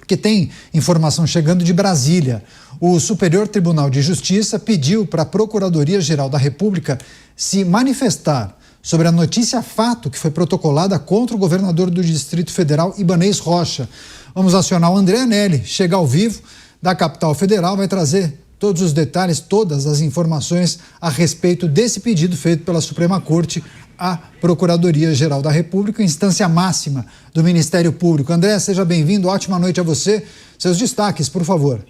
porque tem informação chegando de Brasília. O Superior Tribunal de Justiça pediu para a Procuradoria-Geral da República se manifestar sobre a notícia fato que foi protocolada contra o governador do Distrito Federal, Ibanez Rocha. Vamos acionar o André Anelli, chega ao vivo da capital federal, vai trazer todos os detalhes, todas as informações a respeito desse pedido feito pela Suprema Corte à Procuradoria-Geral da República, instância máxima do Ministério Público. André, seja bem-vindo, ótima noite a você. Seus destaques, por favor.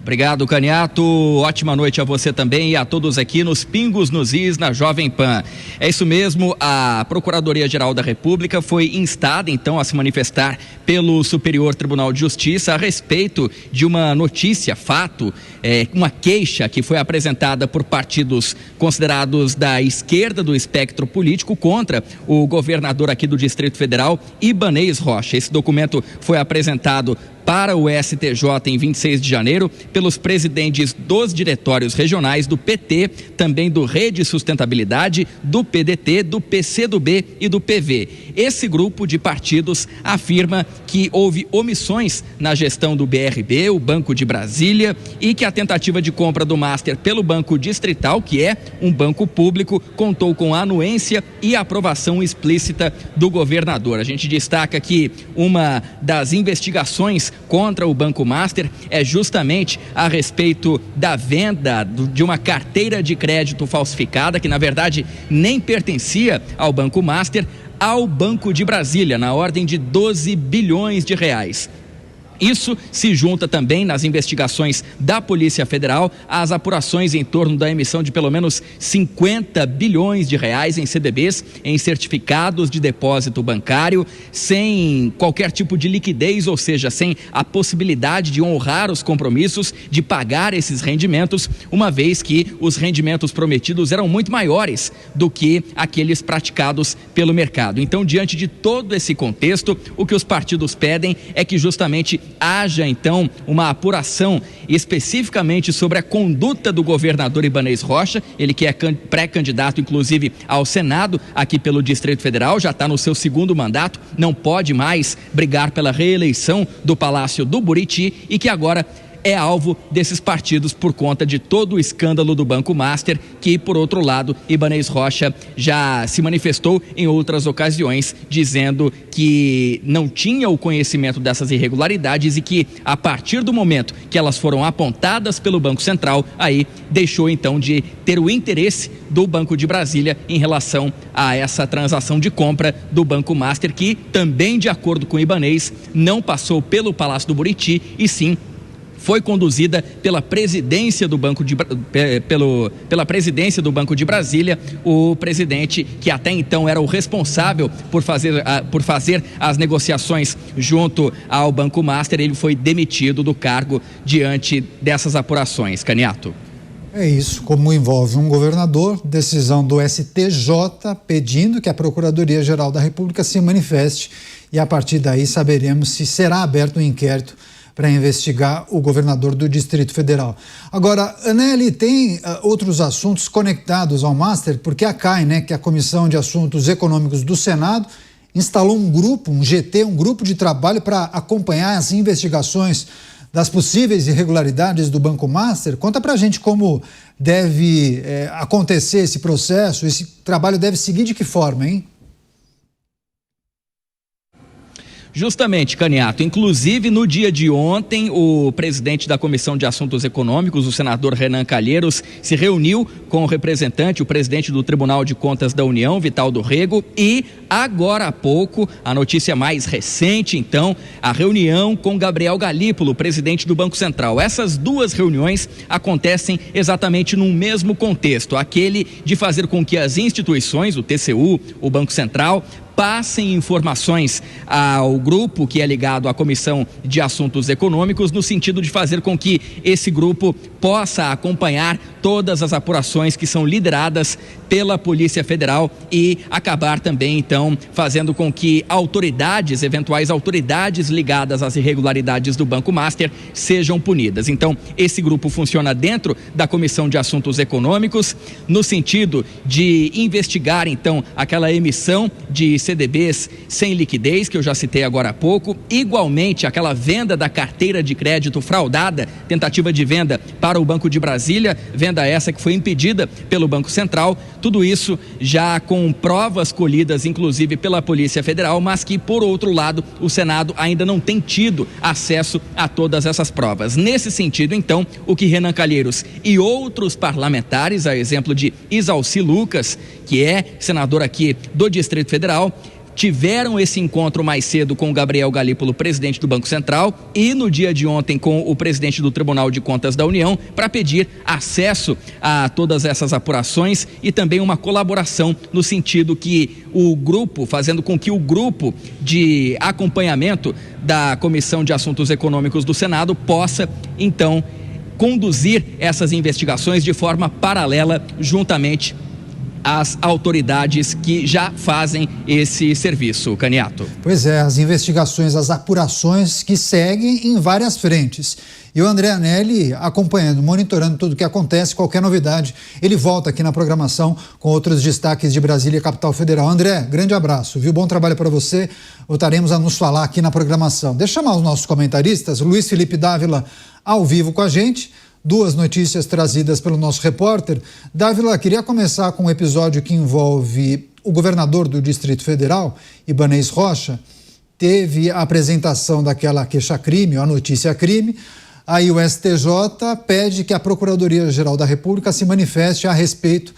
Obrigado, Caniato. Ótima noite a você também e a todos aqui nos Pingos nos Is, na Jovem Pan. É isso mesmo, a Procuradoria-Geral da República foi instada, então, a se manifestar pelo Superior Tribunal de Justiça a respeito de uma notícia, fato, uma queixa que foi apresentada por partidos considerados da esquerda do espectro político contra o governador aqui do Distrito Federal, Ibanez Rocha. Esse documento foi apresentado para o STJ em 26 de janeiro pelos presidentes dos diretórios regionais do PT, também do Rede Sustentabilidade, do PDT, do PCdoB e do PV. Esse grupo de partidos afirma que houve omissões na gestão do BRB, o Banco de Brasília, e que a tentativa de compra do Master pelo Banco Distrital, que é um banco público, contou com a anuência e aprovação explícita do governador. A gente destaca que uma das investigações contra o Banco Master é justamente a respeito da venda de uma carteira de crédito falsificada, que na verdade nem pertencia ao Banco Master, ao Banco de Brasília, na ordem de 12 bilhões de reais. Isso se junta também nas investigações da Polícia Federal às apurações em torno da emissão de pelo menos 50 bilhões de reais em CDBs, em certificados de depósito bancário, sem qualquer tipo de liquidez, ou seja, sem a possibilidade de honrar os compromissos de pagar esses rendimentos, uma vez que os rendimentos prometidos eram muito maiores do que aqueles praticados pelo mercado. Então, diante de todo esse contexto, o que os partidos pedem é que justamente haja então uma apuração especificamente sobre a conduta do governador Ibanez Rocha, ele que é pré-candidato inclusive ao Senado aqui pelo Distrito Federal, já está no seu segundo mandato, não pode mais brigar pela reeleição do Palácio do Buriti e que agora é alvo desses partidos por conta de todo o escândalo do Banco Master, que, por outro lado, Ibanez Rocha já se manifestou em outras ocasiões, dizendo que não tinha o conhecimento dessas irregularidades e que, a partir do momento que elas foram apontadas pelo Banco Central, aí deixou então de ter o interesse do Banco de Brasília em relação a essa transação de compra do Banco Master, que também, de acordo com Ibanez, não passou pelo Palácio do Buriti e sim foi conduzida pela presidência do Banco pela presidência do Banco de Brasília. O presidente, que até então era o responsável por fazer as negociações junto ao Banco Master, ele foi demitido do cargo diante dessas apurações. Caniato. É isso, como envolve um governador, decisão do STJ pedindo que a Procuradoria-Geral da República se manifeste e a partir daí saberemos se será aberto um inquérito para investigar o governador do Distrito Federal. Agora, Anelli, tem outros assuntos conectados ao Master, porque a CAI, que é a Comissão de Assuntos Econômicos do Senado, instalou um grupo, um GT, um grupo de trabalho para acompanhar as investigações das possíveis irregularidades do Banco Master. Conta para a gente como deve acontecer esse processo, esse trabalho deve seguir de que forma, hein? Justamente, Caniato. Inclusive, no dia de ontem, o presidente da Comissão de Assuntos Econômicos, o senador Renan Calheiros, se reuniu com o representante, o presidente do Tribunal de Contas da União, Vital do Rego, e agora há pouco, a notícia mais recente, então, a reunião com Gabriel Galípolo, presidente do Banco Central. Essas duas reuniões acontecem exatamente no mesmo contexto, aquele de fazer com que as instituições, o TCU, o Banco Central, passem informações ao grupo que é ligado à Comissão de Assuntos Econômicos, no sentido de fazer com que esse grupo possa acompanhar todas as apurações que são lideradas pela Polícia Federal e acabar também, então, fazendo com que eventuais autoridades ligadas às irregularidades do Banco Master sejam punidas. Então, esse grupo funciona dentro da Comissão de Assuntos Econômicos, no sentido de investigar, então, aquela emissão de CDBs sem liquidez, que eu já citei agora há pouco, igualmente aquela venda da carteira de crédito fraudada, tentativa de venda para o Banco de Brasília, venda essa que foi impedida pelo Banco Central, tudo isso já com provas colhidas inclusive pela Polícia Federal, mas que por outro lado o Senado ainda não tem tido acesso a todas essas provas. Nesse sentido, então, o que Renan Calheiros e outros parlamentares, a exemplo de Isalci Lucas, que é senador aqui do Distrito Federal, tiveram esse encontro mais cedo com o Gabriel Galípolo, presidente do Banco Central, e no dia de ontem com o presidente do Tribunal de Contas da União, para pedir acesso a todas essas apurações e também uma colaboração no sentido que o grupo, fazendo com que o grupo de acompanhamento da Comissão de Assuntos Econômicos do Senado possa, então, conduzir essas investigações de forma paralela juntamente as autoridades que já fazem esse serviço, Caniato. Pois é, as investigações, as apurações que seguem em várias frentes. E o André Anelli acompanhando, monitorando tudo o que acontece, qualquer novidade, ele volta aqui na programação com outros destaques de Brasília e Capital Federal. André, grande abraço, viu? Bom trabalho para você. Voltaremos a nos falar aqui na programação. Deixa eu chamar os nossos comentaristas, Luiz Felipe Dávila ao vivo com a gente. Duas notícias trazidas pelo nosso repórter. Dávila, queria começar com um episódio que envolve o governador do Distrito Federal, Ibanez Rocha. Teve a apresentação daquela queixa-crime, a notícia-crime. Aí o STJ pede que a Procuradoria-Geral da República se manifeste a respeito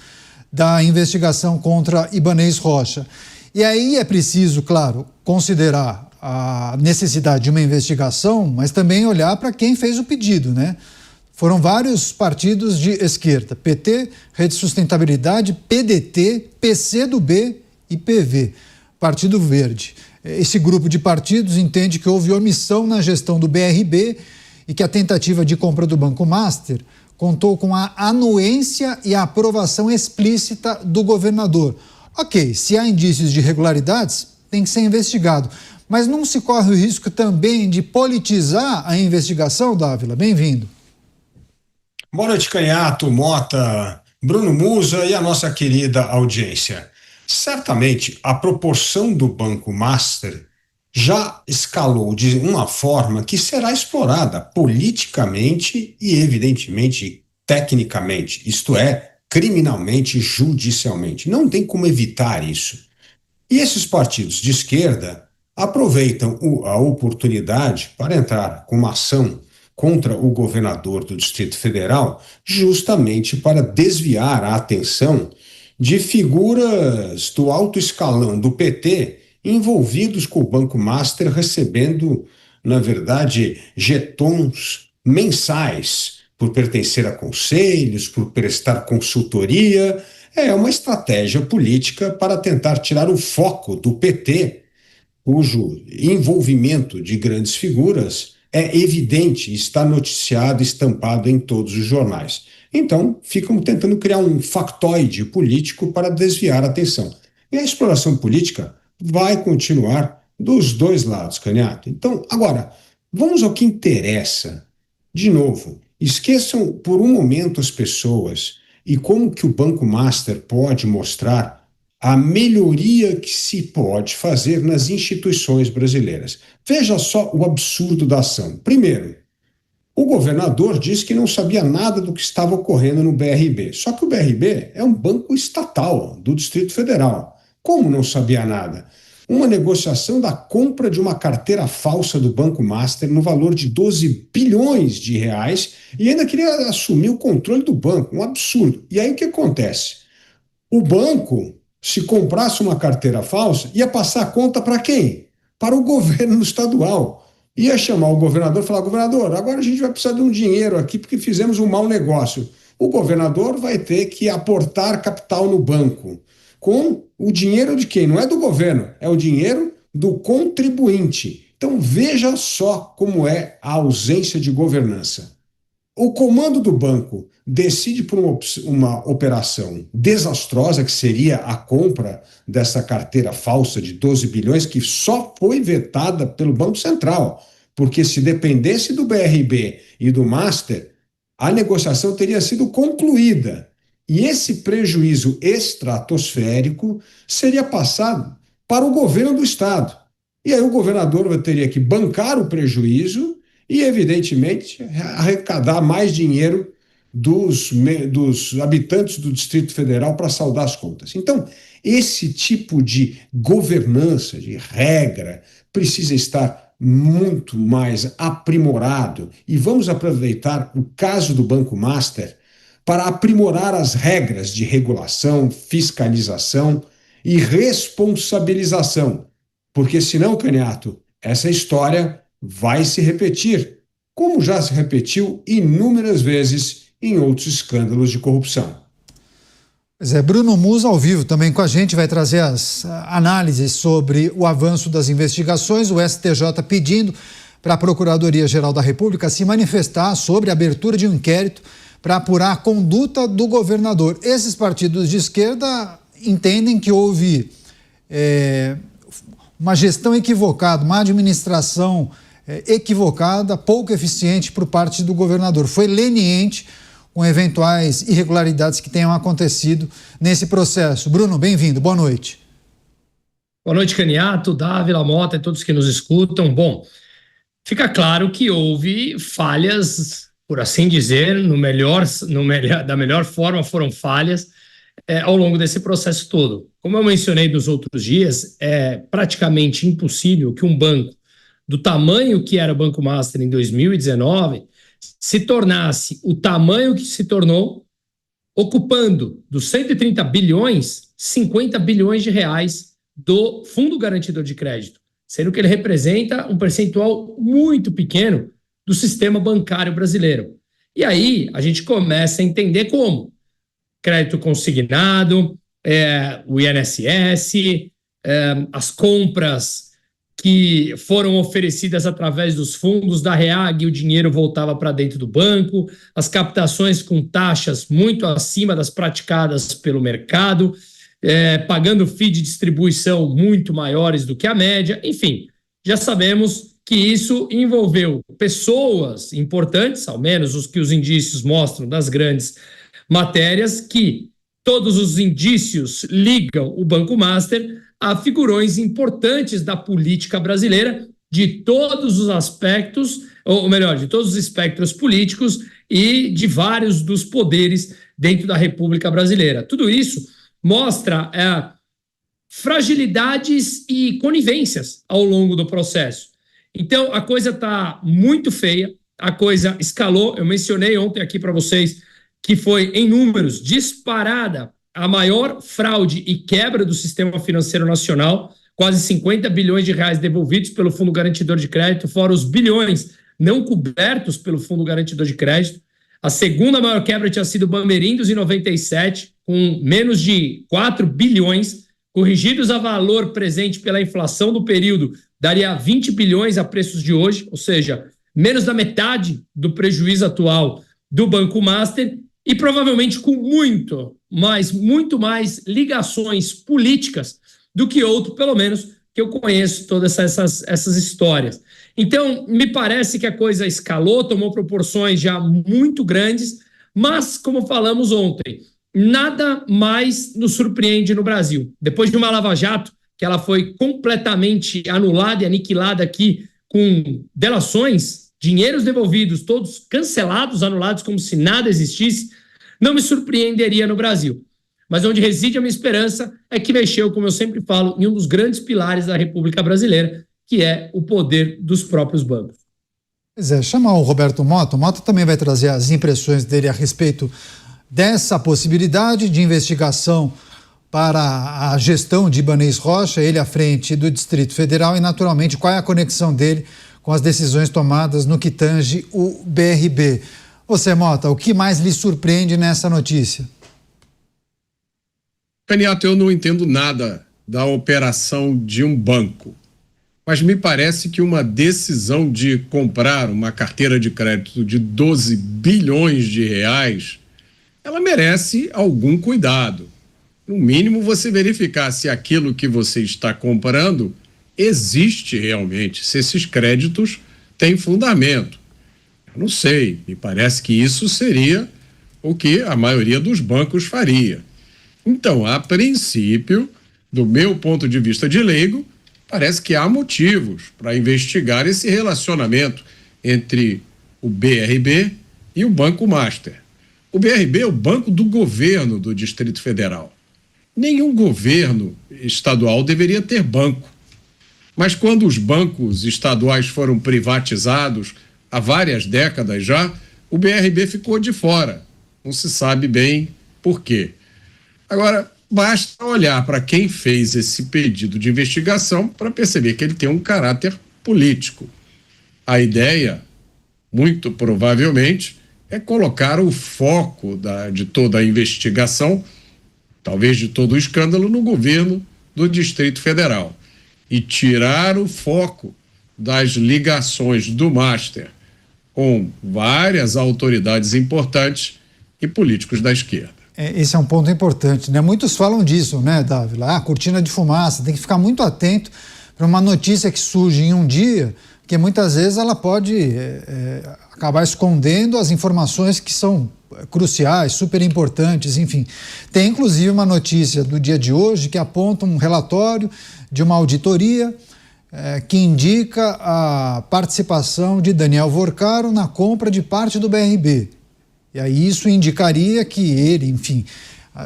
da investigação contra Ibanez Rocha. E aí é preciso, claro, considerar a necessidade de uma investigação, mas também olhar para quem fez o pedido, né? Foram vários partidos de esquerda, PT, Rede Sustentabilidade, PDT, PCdoB e PV, Partido Verde. Esse grupo de partidos entende que houve omissão na gestão do BRB e que a tentativa de compra do Banco Master contou com a anuência e a aprovação explícita do governador. Ok, se há indícios de irregularidades, tem que ser investigado. Mas não se corre o risco também de politizar a investigação, Dávila? Bem-vindo. Boa noite, Canhato, Mota, Bruno Musa e a nossa querida audiência. Certamente, a proporção do Banco Master já escalou de uma forma que será explorada politicamente e, evidentemente, tecnicamente, isto é, criminalmente, judicialmente. Não tem como evitar isso. E esses partidos de esquerda aproveitam a oportunidade para entrar com uma ação contra o governador do Distrito Federal, justamente para desviar a atenção de figuras do alto escalão do PT envolvidos com o Banco Master, recebendo, na verdade, jetons mensais por pertencer a conselhos, por prestar consultoria. É uma estratégia política para tentar tirar o foco do PT, cujo envolvimento de grandes figuras é evidente, está noticiado, estampado em todos os jornais. Então, ficam tentando criar um factoide político para desviar a atenção. E a exploração política vai continuar dos dois lados, Canhato. Então, agora, vamos ao que interessa. De novo, esqueçam por um momento as pessoas e como que o Banco Master pode mostrar a melhoria que se pode fazer nas instituições brasileiras. Veja só o absurdo da ação. Primeiro, o governador disse que não sabia nada do que estava ocorrendo no BRB. Só que o BRB é um banco estatal do Distrito Federal. Como não sabia nada? Uma negociação da compra de uma carteira falsa do Banco Master no valor de 12 bilhões de reais e ainda queria assumir o controle do banco. Um absurdo. E aí o que acontece? O banco, se comprasse uma carteira falsa, ia passar a conta para quem? Para o governo estadual. Ia chamar o governador e falar: governador, agora a gente vai precisar de um dinheiro aqui porque fizemos um mau negócio. O governador vai ter que aportar capital no banco. Com o dinheiro de quem? Não é do governo, é o dinheiro do contribuinte. Então veja só como é a ausência de governança. O comando do banco decide por uma operação desastrosa, que seria a compra dessa carteira falsa de 12 bilhões, que só foi vetada pelo Banco Central, porque se dependesse do BRB e do Master, a negociação teria sido concluída. E esse prejuízo estratosférico seria passado para o governo do Estado. E aí o governador teria que bancar o prejuízo e, evidentemente, arrecadar mais dinheiro dos habitantes do Distrito Federal para saldar as contas. Então, esse tipo de governança, de regra, precisa estar muito mais aprimorado. E vamos aproveitar o caso do Banco Master para aprimorar as regras de regulação, fiscalização e responsabilização. Porque senão, Caniato, essa história vai se repetir, como já se repetiu inúmeras vezes em outros escândalos de corrupção. Pois é, Bruno Musa ao vivo também com a gente vai trazer as análises sobre o avanço das investigações, o STJ pedindo para a Procuradoria-Geral da República se manifestar sobre a abertura de um inquérito para apurar a conduta do governador. Esses partidos de esquerda entendem que houve uma gestão equivocada, uma administração equivocada, pouco eficiente por parte do governador. Foi leniente com eventuais irregularidades que tenham acontecido nesse processo. Bruno, bem-vindo, boa noite. Boa noite, Caniato, Dávila, Mota e todos que nos escutam. Bom, fica claro que houve falhas, por assim dizer, da melhor forma foram falhas ao longo desse processo todo. Como eu mencionei nos outros dias, é praticamente impossível que um banco do tamanho que era o Banco Master em 2019 se tornasse o tamanho que se tornou, ocupando dos 130 bilhões, 50 bilhões de reais do Fundo Garantidor de Crédito, sendo que ele representa um percentual muito pequeno do sistema bancário brasileiro. E aí a gente começa a entender como crédito consignado, o INSS, as compras que foram oferecidas através dos fundos da REAG e o dinheiro voltava para dentro do banco, as captações com taxas muito acima das praticadas pelo mercado, pagando FII de distribuição muito maiores do que a média. Enfim, já sabemos que isso envolveu pessoas importantes, ao menos os que os indícios mostram das grandes matérias, que todos os indícios ligam o Banco Master a figurões importantes da política brasileira, de todos os aspectos, ou melhor, de todos os espectros políticos e de vários dos poderes dentro da República Brasileira. Tudo isso mostra fragilidades e conivências ao longo do processo. Então, a coisa está muito feia, a coisa escalou. Eu mencionei ontem aqui para vocês que foi, em números, disparada a maior fraude e quebra do sistema financeiro nacional, quase 50 bilhões de reais devolvidos pelo Fundo Garantidor de Crédito, fora os bilhões não cobertos pelo Fundo Garantidor de Crédito. A segunda maior quebra tinha sido Bamerindos, em 97, com menos de 4 bilhões, corrigidos a valor presente pela inflação do período, daria 20 bilhões a preços de hoje, ou seja, menos da metade do prejuízo atual do Banco Master, e provavelmente com muito mais ligações políticas do que outro, pelo menos, que eu conheço todas essas histórias. Então, me parece que a coisa escalou, tomou proporções já muito grandes, mas, como falamos ontem, nada mais nos surpreende no Brasil. Depois de uma Lava Jato, que ela foi completamente anulada e aniquilada aqui com delações, dinheiros devolvidos, todos cancelados, anulados, como se nada existisse, não me surpreenderia no Brasil. Mas onde reside a minha esperança é que mexeu, como eu sempre falo, em um dos grandes pilares da República Brasileira, que é o poder dos próprios bancos. Pois é, chamar o Roberto Mota. O Mota também vai trazer as impressões dele a respeito dessa possibilidade de investigação para a gestão de Ibanez Rocha, ele à frente do Distrito Federal, e naturalmente qual é a conexão dele com as decisões tomadas no que tange o BRB. Você, Mota, o que mais lhe surpreende nessa notícia? Caniato, eu não entendo nada da operação de um banco, mas me parece que uma decisão de comprar uma carteira de crédito de 12 bilhões de reais, ela merece algum cuidado. No mínimo, você verificar se aquilo que você está comprando existe realmente, se esses créditos têm fundamento. Eu não sei, me parece que isso seria o que a maioria dos bancos faria. Então, a princípio, do meu ponto de vista de leigo, parece que há motivos para investigar esse relacionamento entre o BRB e o Banco Master. O BRB é o banco do governo do Distrito Federal. Nenhum governo estadual deveria ter banco. Mas quando os bancos estaduais foram privatizados há várias décadas já, o BRB ficou de fora. Não se sabe bem por quê. Agora, basta olhar para quem fez esse pedido de investigação para perceber que ele tem um caráter político. A ideia, muito provavelmente, é colocar o foco de toda a investigação, talvez de todo o escândalo, no governo do Distrito Federal e tirar o foco das ligações do Master com várias autoridades importantes e políticos da esquerda. Esse é um ponto importante, né? Muitos falam disso, né, Dávila? Cortina de fumaça, tem que ficar muito atento para uma notícia que surge em um dia, porque muitas vezes ela pode acabar escondendo as informações que são cruciais, super importantes, enfim. Tem inclusive uma notícia do dia de hoje que aponta um relatório de uma auditoria que indica a participação de Daniel Vorcaro na compra de parte do BRB. E aí isso indicaria que ele, enfim,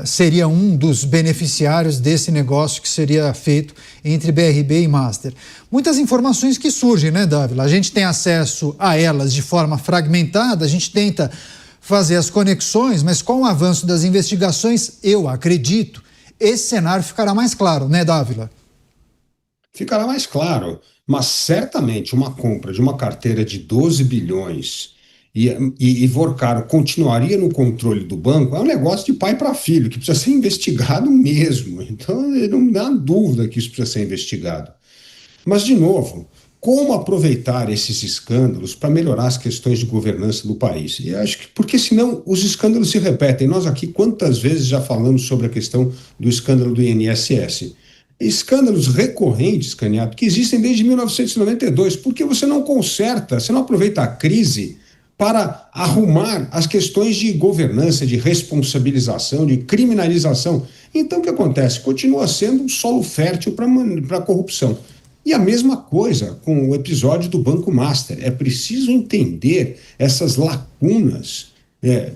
seria um dos beneficiários desse negócio que seria feito entre BRB e Master. Muitas informações que surgem, né, Dávila? A gente tem acesso a elas de forma fragmentada, a gente tenta fazer as conexões, mas com o avanço das investigações, eu acredito, esse cenário ficará mais claro, né, Dávila? Ficará mais claro, mas certamente uma compra de uma carteira de 12 bilhões e Vorcaro continuaria no controle do banco é um negócio de pai para filho, que precisa ser investigado mesmo. Então, não dá dúvida que isso precisa ser investigado. Mas, de novo, como aproveitar esses escândalos para melhorar as questões de governança do país? E acho que, porque senão os escândalos se repetem. Nós aqui quantas vezes já falamos sobre a questão do escândalo do INSS? Escândalos recorrentes, Caniato, que existem desde 1992, porque você não conserta, você não aproveita a crise para arrumar as questões de governança, de responsabilização, de criminalização. Então, o que acontece? Continua sendo um solo fértil para a corrupção. E a mesma coisa com o episódio do Banco Master. É preciso entender essas lacunas,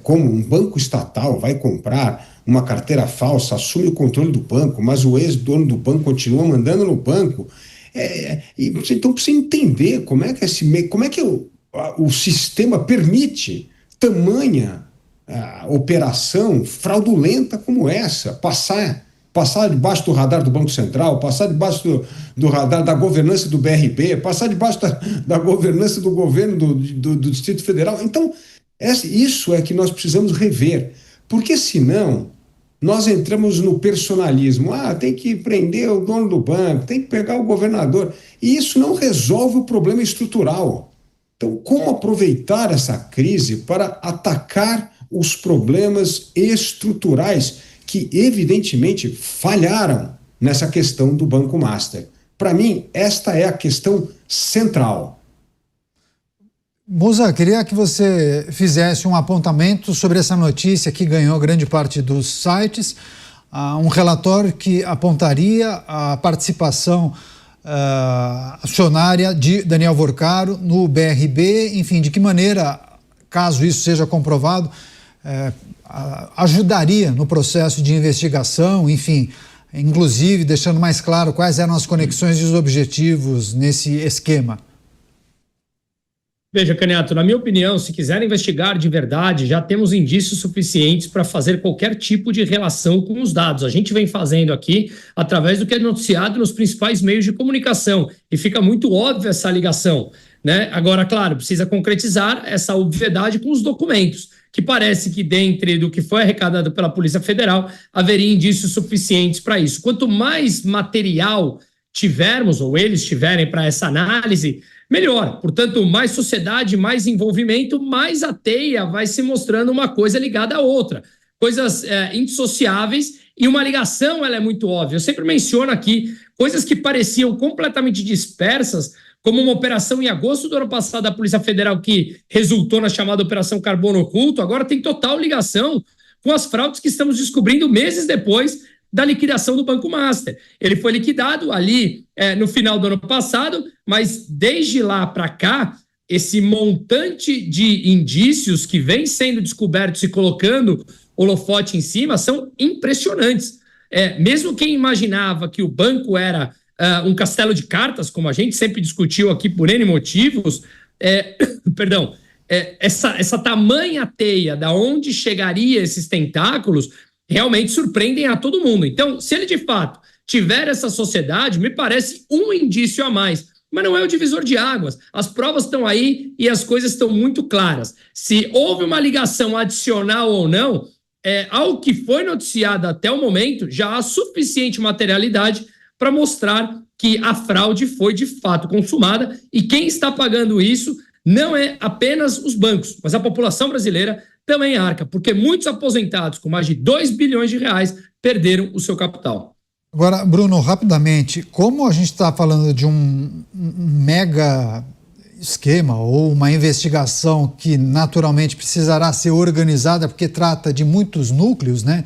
como um banco estatal vai comprar uma carteira falsa, assume o controle do banco, mas o ex-dono do banco continua mandando no banco. Então precisa entender como é que o sistema permite tamanha operação fraudulenta como essa, passar debaixo do radar do Banco Central, passar debaixo do radar da governança do BRB, passar debaixo da governança do governo do Distrito Federal. Então, isso é que nós precisamos rever, porque senão nós entramos no personalismo. Tem que prender o dono do banco, tem que pegar o governador, e isso não resolve o problema estrutural. Então, como aproveitar essa crise para atacar os problemas estruturais que, evidentemente, falharam nessa questão do Banco Master? Para mim, esta é a questão central. Musa, queria que você fizesse um apontamento sobre essa notícia que ganhou grande parte dos sites, um relatório que apontaria a participação acionária de Daniel Vorcaro no BRB, enfim, de que maneira, caso isso seja comprovado, ajudaria no processo de investigação, enfim, inclusive deixando mais claro quais eram as conexões e os objetivos nesse esquema. Veja, Caniato, na minha opinião, se quiser investigar de verdade, já temos indícios suficientes para fazer qualquer tipo de relação com os dados. A gente vem fazendo aqui através do que é noticiado nos principais meios de comunicação e fica muito óbvia essa ligação, né? Agora, claro, precisa concretizar essa obviedade com os documentos, que parece que dentro do que foi arrecadado pela Polícia Federal haveria indícios suficientes para isso. Quanto mais material tivermos, ou eles tiverem para essa análise, melhor. Portanto, mais sociedade, mais envolvimento, mais a teia vai se mostrando uma coisa ligada à outra. Coisas indissociáveis e uma ligação, ela é muito óbvia. Eu sempre menciono aqui coisas que pareciam completamente dispersas, como uma operação em agosto do ano passado da Polícia Federal que resultou na chamada Operação Carbono Oculto, agora tem total ligação com as fraudes que estamos descobrindo meses depois da liquidação do Banco Master. Ele foi liquidado ali no final do ano passado, mas desde lá para cá, esse montante de indícios que vem sendo descobertos e colocando holofote em cima são impressionantes. Mesmo quem imaginava que o banco era um castelo de cartas, como a gente sempre discutiu aqui por N motivos, essa tamanha teia da onde chegaria esses tentáculos realmente surpreendem a todo mundo. Então, se ele de fato tiver essa sociedade, me parece um indício a mais, mas não é o divisor de águas. As provas estão aí e as coisas estão muito claras. Se houve uma ligação adicional ou não, ao que foi noticiado até o momento, já há suficiente materialidade para mostrar que a fraude foi de fato consumada e quem está pagando isso não é apenas os bancos, mas a população brasileira também arca, porque muitos aposentados com mais de 2 bilhões de reais perderam o seu capital. Agora, Bruno, rapidamente, como a gente está falando de um mega esquema ou uma investigação que naturalmente precisará ser organizada porque trata de muitos núcleos, né?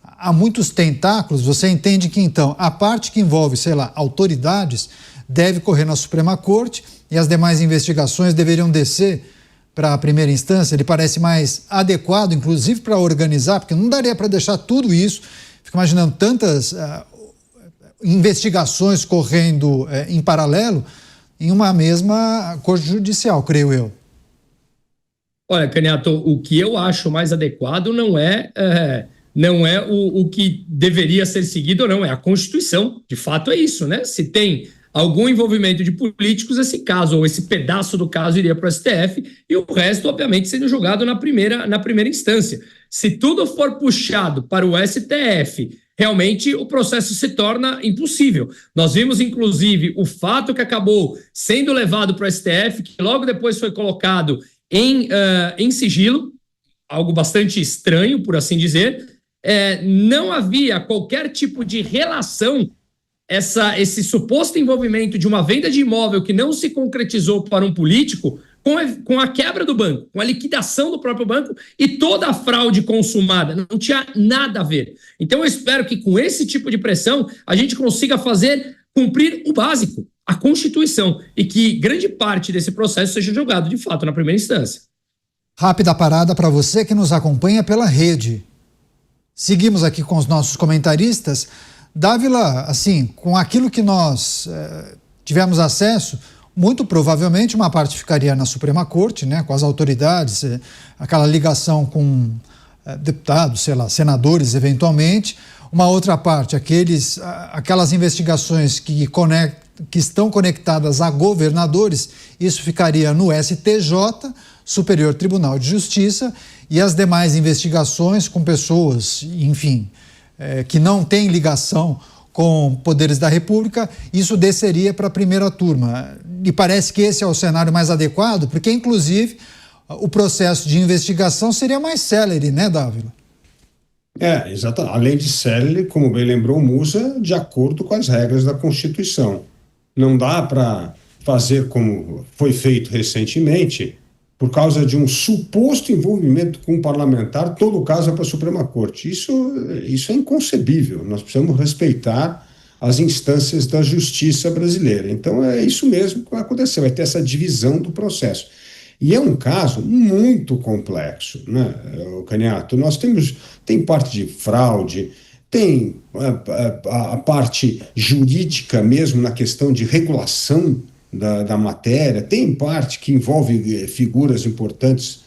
Há muitos tentáculos, você entende que então a parte que envolve, sei lá, autoridades deve correr na Suprema Corte e as demais investigações deveriam descer para a primeira instância? Ele parece mais adequado, inclusive para organizar, porque não daria para deixar tudo isso. Fico imaginando tantas investigações correndo em paralelo em uma mesma corte judicial, creio eu. Olha, Caniato, o que eu acho mais adequado não é o que deveria ser seguido ou não, é a Constituição. De fato é isso, né? Se tem algum envolvimento de políticos, esse caso ou esse pedaço do caso iria para o STF e o resto, obviamente, sendo julgado na primeira instância. Se tudo for puxado para o STF, realmente o processo se torna impossível. Nós vimos, inclusive, o fato que acabou sendo levado para o STF, que logo depois foi colocado em sigilo, algo bastante estranho, por assim dizer. Não havia qualquer tipo de relação, esse suposto envolvimento de uma venda de imóvel que não se concretizou para um político com a quebra do banco, com a liquidação do próprio banco e toda a fraude consumada. Não tinha nada a ver. Então eu espero que com esse tipo de pressão a gente consiga cumprir o básico, a Constituição, e que grande parte desse processo seja julgado de fato na primeira instância. Rápida parada para você que nos acompanha pela rede. Seguimos aqui com os nossos comentaristas. Dávila, assim, com aquilo que nós tivemos acesso, muito provavelmente uma parte ficaria na Suprema Corte, né, com as autoridades, aquela ligação com deputados, sei lá, senadores eventualmente. Uma outra parte, aquelas investigações que estão conectadas a governadores, isso ficaria no STJ, Superior Tribunal de Justiça, e as demais investigações com pessoas, enfim, que não têm ligação com poderes da República, isso desceria para a primeira turma. E parece que esse é o cenário mais adequado, porque, inclusive, o processo de investigação seria mais célere, né, Dávila? Exato. Além de célere, como bem lembrou o Musa, de acordo com as regras da Constituição. Não dá para fazer como foi feito recentemente, por causa de um suposto envolvimento com um parlamentar, todo o caso é para a Suprema Corte. Isso é inconcebível. Nós precisamos respeitar as instâncias da justiça brasileira. Então, é isso mesmo que vai acontecer, vai ter essa divisão do processo. E é um caso muito complexo, né, Caniato? Tem parte de fraude, tem a parte jurídica mesmo na questão de regulação da matéria, tem parte que envolve figuras importantes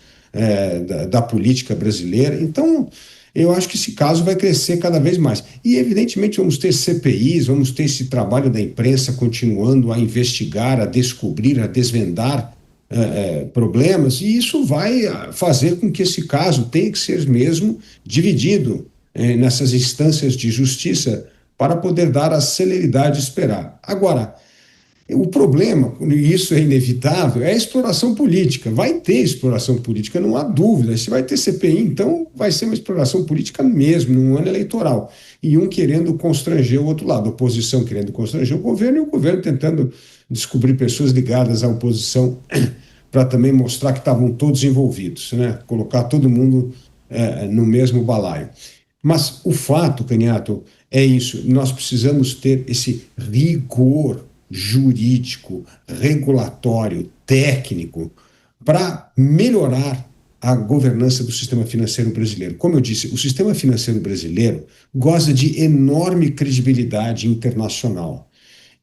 da política brasileira. Então, eu acho que esse caso vai crescer cada vez mais. E, evidentemente, vamos ter CPIs, vamos ter esse trabalho da imprensa continuando a investigar, a descobrir, a desvendar problemas, e isso vai fazer com que esse caso tenha que ser mesmo dividido nessas instâncias de justiça para poder dar a celeridade esperada. Agora, o problema, e isso é inevitável, é a exploração política. Vai ter exploração política, não há dúvida. Se vai ter CPI, então vai ser uma exploração política mesmo, num ano eleitoral. E um querendo constranger o outro lado, a oposição querendo constranger o governo e o governo tentando descobrir pessoas ligadas à oposição para também mostrar que estavam todos envolvidos, né? Colocar todo mundo no mesmo balaio. Mas o fato, Caniato, É isso, nós precisamos ter esse rigor jurídico, regulatório, técnico, para melhorar a governança do sistema financeiro brasileiro. Como eu disse, o sistema financeiro brasileiro goza de enorme credibilidade internacional.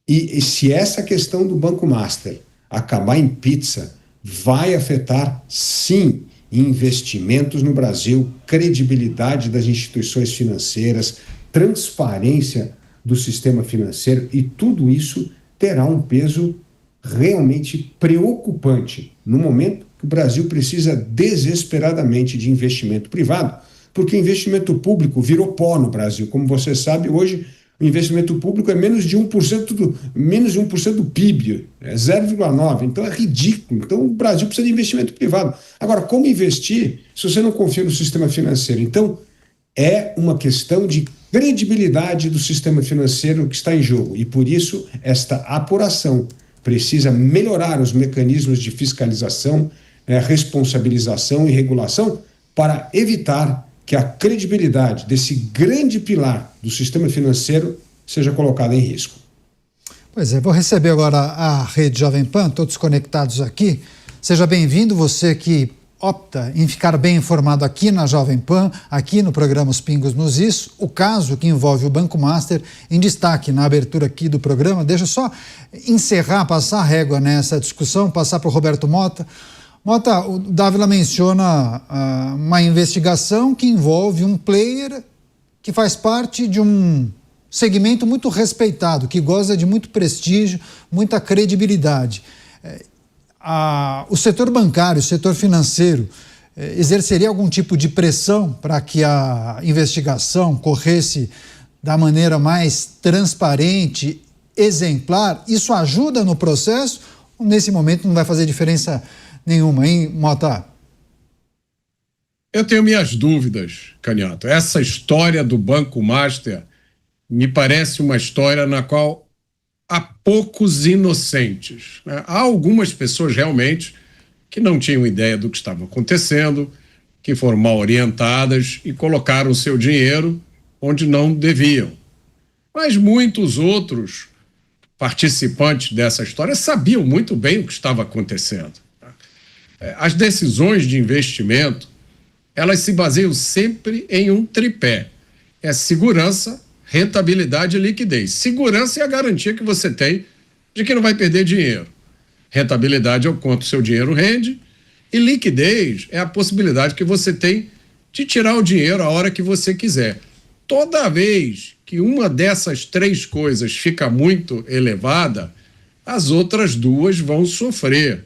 E se essa questão do Banco Master acabar em pizza, vai afetar, sim, investimentos no Brasil, credibilidade das instituições financeiras, transparência do sistema financeiro, e tudo isso terá um peso realmente preocupante no momento que o Brasil precisa desesperadamente de investimento privado, porque o investimento público virou pó no Brasil. Como você sabe, hoje o investimento público é menos de 1% do PIB, é 0,9%, então é ridículo. Então o Brasil precisa de investimento privado. Agora, como investir se você não confia no sistema financeiro? Então, é uma questão de credibilidade do sistema financeiro que está em jogo, e por isso esta apuração precisa melhorar os mecanismos de fiscalização, responsabilização e regulação para evitar que a credibilidade desse grande pilar do sistema financeiro seja colocada em risco. Pois é, vou receber agora a Rede Jovem Pan, todos conectados aqui. Seja bem-vindo, você que opta em ficar bem informado aqui na Jovem Pan, aqui no programa Os Pingos nos Is, o caso que envolve o Banco Master em destaque na abertura aqui do programa. Deixa eu só encerrar, passar a régua nessa discussão, passar para o Roberto Mota. Mota, o Dávila menciona uma investigação que envolve um player que faz parte de um segmento muito respeitado, que goza de muito prestígio, muita credibilidade. O setor bancário, o setor financeiro, exerceria algum tipo de pressão para que a investigação corresse da maneira mais transparente, exemplar? Isso ajuda no processo ou nesse momento não vai fazer diferença nenhuma, hein, Mota? Eu tenho minhas dúvidas, Caniato. Essa história do Banco Master me parece uma história na qual há poucos inocentes, né? Há algumas pessoas realmente que não tinham ideia do que estava acontecendo, que foram mal orientadas e colocaram o seu dinheiro onde não deviam. Mas muitos outros participantes dessa história sabiam muito bem o que estava acontecendo. As decisões de investimento, elas se baseiam sempre em um tripé: é segurança, rentabilidade e liquidez. Segurança é a garantia que você tem de que não vai perder dinheiro. Rentabilidade é o quanto o seu dinheiro rende, e liquidez é a possibilidade que você tem de tirar o dinheiro a hora que você quiser. Toda vez que uma dessas três coisas fica muito elevada, as outras duas vão sofrer.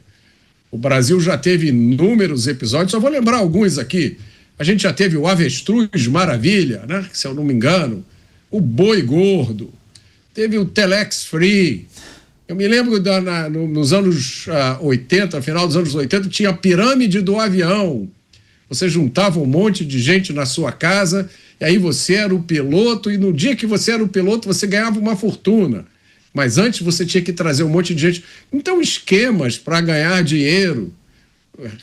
O Brasil já teve inúmeros episódios, só vou lembrar alguns aqui. A gente já teve o avestruz maravilha, né? Se eu não me engano, o boi gordo, teve o Telex Free. Eu me lembro nos anos 80, final dos anos 80, tinha a pirâmide do avião. Você juntava um monte de gente na sua casa, e aí você era o piloto, e no dia que você era o piloto, você ganhava uma fortuna. Mas antes você tinha que trazer um monte de gente. Então, esquemas para ganhar dinheiro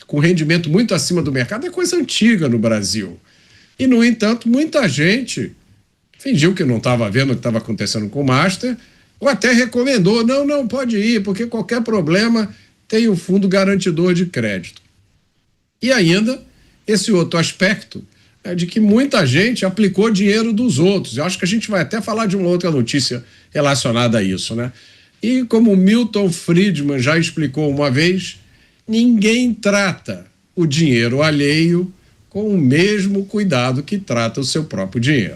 com rendimento muito acima do mercado é coisa antiga no Brasil. E, no entanto, muita gente fingiu que não estava vendo o que estava acontecendo com o Master, ou até recomendou: não, pode ir, porque qualquer problema tem o fundo garantidor de crédito. E ainda, esse outro aspecto é de que muita gente aplicou dinheiro dos outros. Eu acho que a gente vai até falar de uma outra notícia relacionada a isso, né? E como Milton Friedman já explicou uma vez, ninguém trata o dinheiro alheio com o mesmo cuidado que trata o seu próprio dinheiro.